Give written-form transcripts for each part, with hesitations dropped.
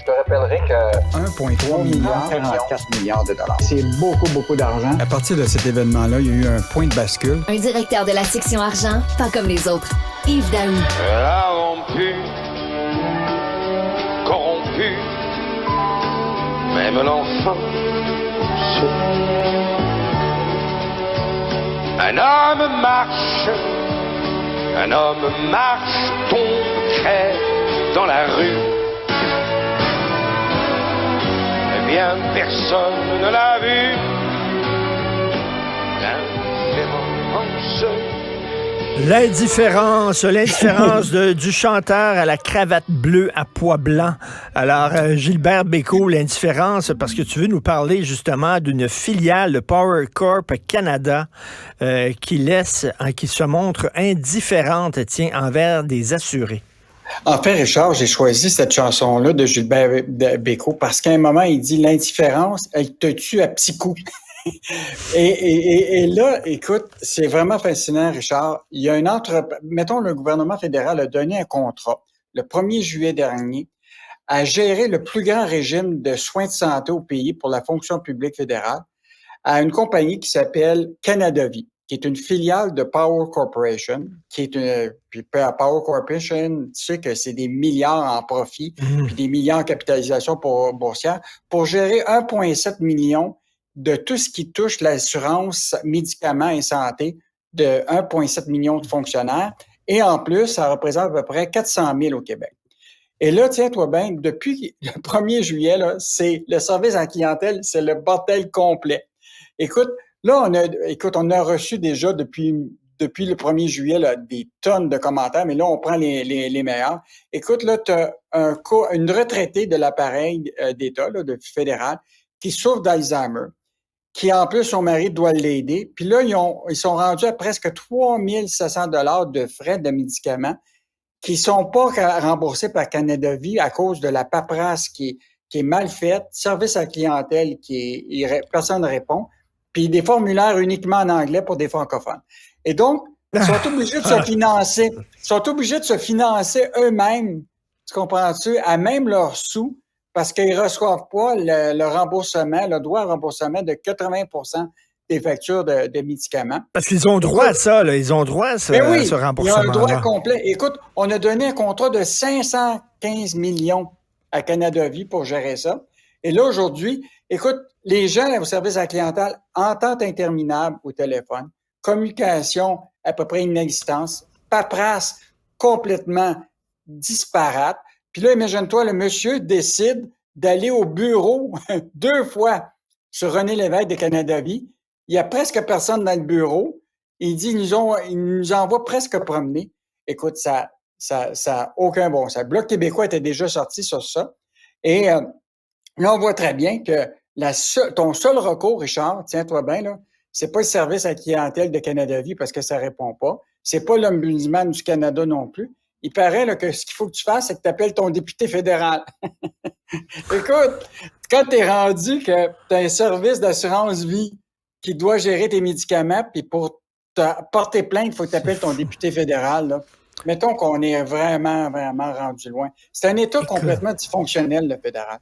te rappellerai que 1,3 milliard, 44 milliards de dollars. c'est beaucoup, beaucoup d'argent. À partir de cet événement-là, il y a eu un point de bascule. Un directeur de la section argent, pas comme les autres. Yves Daou. Rompu, corrompu, même l'enfant se... Un homme marche, ton crève dans la rue. Eh bien, personne ne l'a vu. L'indifférence du chanteur à la cravate bleue à pois blanc. Alors, Gilbert Bécaud, l'indifférence, parce que tu veux nous parler justement d'une filiale de Power Corp Canada qui se montre indifférente, envers des assurés. En fait, Richard, j'ai choisi cette chanson-là de Gilbert Bécaud parce qu'à un moment, il dit « L'indifférence, elle te tue à petits coups ». Et là, écoute, c'est vraiment fascinant, Richard. Il y a mettons, le gouvernement fédéral a donné un contrat le 1er juillet dernier à gérer le plus grand régime de soins de santé au pays pour la fonction publique fédérale à une compagnie qui s'appelle Canada-Vie, qui est une filiale de Power Corporation, puis Power Corporation, tu sais que c'est des milliards en profit, puis des milliards en capitalisation boursière, pour gérer 1,7 million de tout ce qui touche l'assurance médicaments et santé de 1,7 million de fonctionnaires. Et en plus, ça représente à peu près 400 000 au Québec. Et là, tiens-toi bien, depuis le 1er juillet, là, c'est le service à la clientèle, c'est le bordel complet. Écoute, là, on a reçu déjà depuis le 1er juillet là, des tonnes de commentaires, mais là, on prend les meilleurs. Écoute, là, tu as une retraitée de l'appareil d'État, là, de fédéral, qui souffre d'Alzheimer, qui, en plus, son mari doit l'aider. Puis là, ils sont rendus à presque 3 700 $ de frais de médicaments qui sont pas remboursés par Canada Vie à cause de la paperasse qui est mal faite, service à la clientèle personne ne répond, puis des formulaires uniquement en anglais pour des francophones. Et donc, ils sont obligés de se financer. Ils sont obligés de se financer eux-mêmes, tu comprends-tu, à même leurs sous, parce qu'ils ne reçoivent pas le remboursement, le droit à remboursement de 80% des factures de médicaments. Parce qu'ils ont droit à ça, là. Ils ont droit à ce remboursement. Ils ont un droit complet. Écoute, on a donné un contrat de 515 millions à Canada Vie pour gérer ça. Et là, aujourd'hui, écoute, les gens au service à la clientèle, entente interminable au téléphone, communication à peu près inexistante, paperasse complètement disparate. Puis là, imagine-toi, le monsieur décide d'aller au bureau 2 fois sur René Lévesque de Canada Vie. Il y a presque personne dans le bureau. Il dit, il nous envoie presque promener. Écoute, ça a aucun bon sens. Le Bloc québécois était déjà sorti sur ça. Et là, on voit très bien que ton seul recours, Richard, tiens-toi bien, là, c'est pas le service à la clientèle de Canada Vie parce que ça répond pas. C'est pas l'Ombudsman du Canada non plus. Il paraît là, que ce qu'il faut que tu fasses, c'est que tu appelles ton député fédéral. Écoute, quand tu es rendu que tu as un service d'assurance vie qui doit gérer tes médicaments, puis pour te porter plainte, il faut que tu appelles ton député fédéral. Là. Mettons qu'on est vraiment, vraiment rendu loin. C'est un État complètement dysfonctionnel, le fédéral.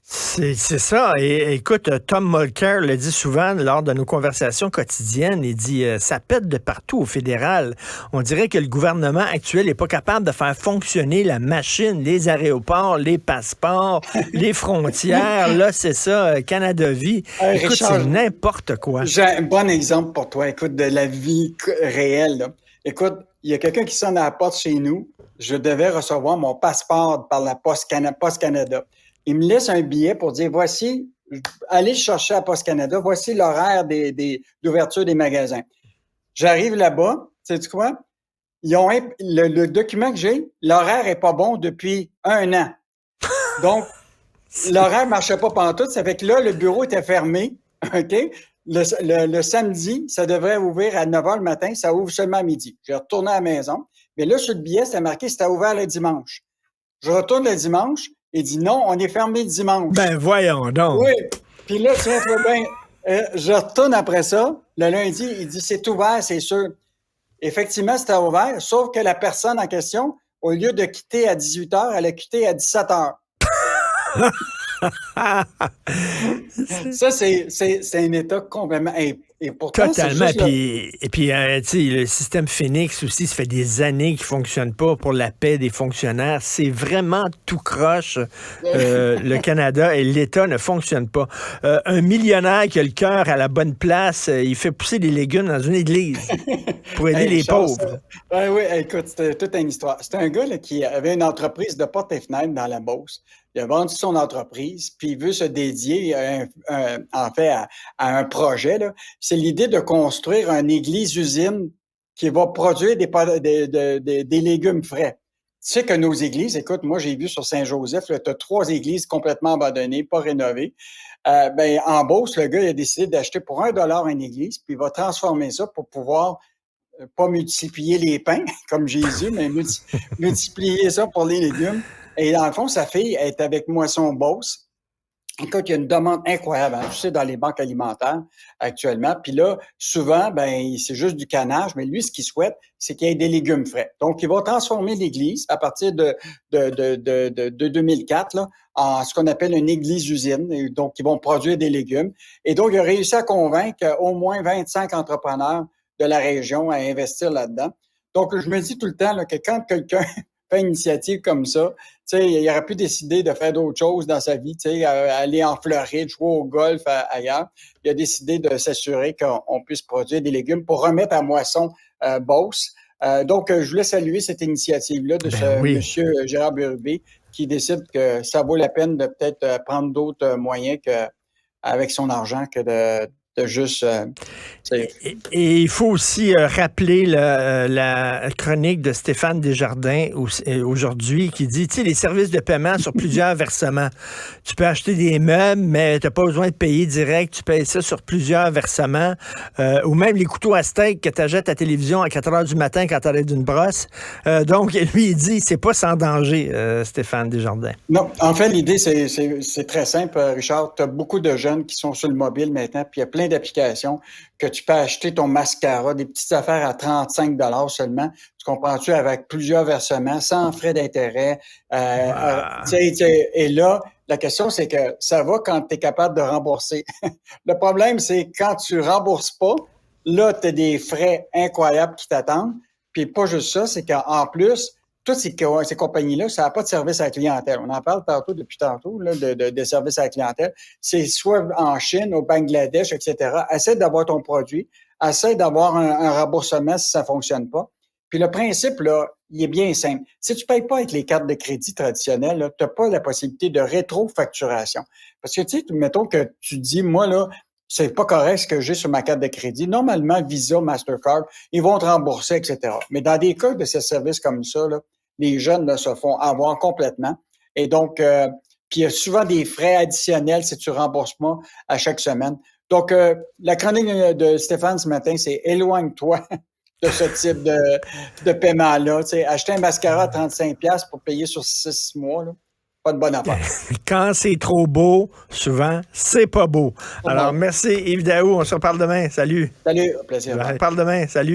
C'est ça. Et écoute, Tom Mulcair le dit souvent lors de nos conversations quotidiennes. Il dit ça pète de partout au fédéral. On dirait que le gouvernement actuel n'est pas capable de faire fonctionner la machine, les aéroports, les passeports, les frontières. Là, c'est ça, Canada Vie. Écoute, Richard, c'est n'importe quoi. J'ai un bon exemple pour toi. Écoute, de la vie réelle. Là. Écoute, il y a quelqu'un qui sonne à la porte chez nous. Je devais recevoir mon passeport par la Poste Canada. Il me laisse un billet pour dire, voici, allez chercher à Poste Canada, voici l'horaire d'ouverture des magasins. J'arrive là-bas, sais-tu quoi? Le document que j'ai, l'horaire est pas bon depuis 1 an. Donc, l'horaire marchait pas pantoute, ça fait que là, le bureau était fermé, OK? Le samedi, ça devrait ouvrir à 9 h le matin, ça ouvre seulement à midi. J'ai retourné à la maison, mais là, sur le billet, c'était marqué, c'était ouvert le dimanche. Je retourne le dimanche, il dit non, on est fermé le dimanche. Ben voyons donc. Oui. Puis là, tiens, je retourne après ça. Le lundi, il dit c'est ouvert, c'est sûr. Effectivement, c'était ouvert, sauf que la personne en question, au lieu de quitter à 18 h, elle a quitté à 17 h. Ça, c'est un État complètement... Et pourtant, Totalement. c'est juste Puis, tu sais, le système Phoenix aussi, ça fait des années qu'il ne fonctionne pas pour la paix des fonctionnaires. C'est vraiment tout croche. Le Canada et l'État ne fonctionnent pas. Un millionnaire qui a le cœur à la bonne place, il fait pousser des légumes dans une église pour aider les pauvres. Oui, écoute, c'était toute une histoire. C'était un gars là, qui avait une entreprise de portes et fenêtres dans la Beauce. Il a vendu son entreprise, puis il veut se dédier en fait à un projet. Là. C'est l'idée de construire une église-usine qui va produire des légumes frais. Tu sais que nos églises, écoute, moi j'ai vu sur Saint-Joseph, tu as 3 églises complètement abandonnées, pas rénovées. En Beauce, le gars il a décidé d'acheter pour $1 une église, puis il va transformer ça pour pouvoir pas multiplier les pains, comme Jésus, mais multiplier ça pour les légumes. Et dans le fond, sa fille est avec Moisson Beauce. Écoute, il y a une demande incroyable, hein, tu sais, dans les banques alimentaires actuellement. Puis là, souvent, c'est juste du canage, mais lui, ce qu'il souhaite, c'est qu'il y ait des légumes frais. Donc, il va transformer l'église à partir de 2004 là, en ce qu'on appelle une église-usine. Donc, ils vont produire des légumes. Et donc, il a réussi à convaincre au moins 25 entrepreneurs de la région à investir là-dedans. Donc, je me dis tout le temps là, que quand quelqu'un fait une initiative comme ça, tu sais, il aurait pu décider de faire d'autres choses dans sa vie, tu sais, aller en Floride, jouer au golf ailleurs. Il a décidé de s'assurer qu'on puisse produire des légumes pour remettre à moisson Beauce. Donc, je voulais saluer cette initiative-là de monsieur Gérard Berube qui décide que ça vaut la peine de peut-être prendre d'autres moyens avec son argent que de juste... Et il faut aussi rappeler la chronique de Stéphane Desjardins aujourd'hui qui dit, tu sais, les services de paiement sur plusieurs versements. Tu peux acheter des meubles, mais tu n'as pas besoin de payer direct. Tu payes ça sur plusieurs versements. Ou même les couteaux à steak que tu achètes à la télévision à 4 heures du matin quand tu arrives d'une brosse. Donc, lui, il dit, c'est pas sans danger, Stéphane Desjardins. Non, en fait, l'idée, c'est très simple, Richard. Tu as beaucoup de jeunes qui sont sur le mobile maintenant, puis il y a plein d'applications que tu peux acheter ton mascara, des petites affaires à 35 $ seulement. Tu comprends-tu? Avec plusieurs versements, sans frais d'intérêt. Et là, la question, c'est que ça va quand tu es capable de rembourser. Le problème, c'est quand tu rembourses pas, là, tu as des frais incroyables qui t'attendent. Puis pas juste ça, c'est qu'en plus, toutes ces compagnies-là, ça n'a pas de service à la clientèle. On en parle depuis tantôt, là, de services à la clientèle. C'est soit en Chine, au Bangladesh, etc. Essaie d'avoir ton produit, essaie d'avoir un remboursement si ça ne fonctionne pas. Puis le principe, là, il est bien simple. Si tu ne payes pas avec les cartes de crédit traditionnelles, tu n'as pas la possibilité de rétrofacturation. Parce que, tu sais, mettons que tu dis, moi, là, c'est pas correct ce que j'ai sur ma carte de crédit. Normalement, Visa, Mastercard, ils vont te rembourser, etc. Mais dans des cas de ces services comme ça, là, les jeunes là, se font avoir complètement. Et donc, puis il y a souvent des frais additionnels si tu rembourses pas à chaque semaine. Donc, la chronique de Stéphane ce matin, c'est éloigne-toi de ce type de paiement-là. Tu sais, acheter un mascara à 35$ pour payer sur 6 mois, là, pas de bonne affaire. Quand c'est trop beau, souvent, c'est pas beau. Alors, merci Yves Daou. On se reparle demain. Salut. Salut, au plaisir. On se reparle demain. Salut.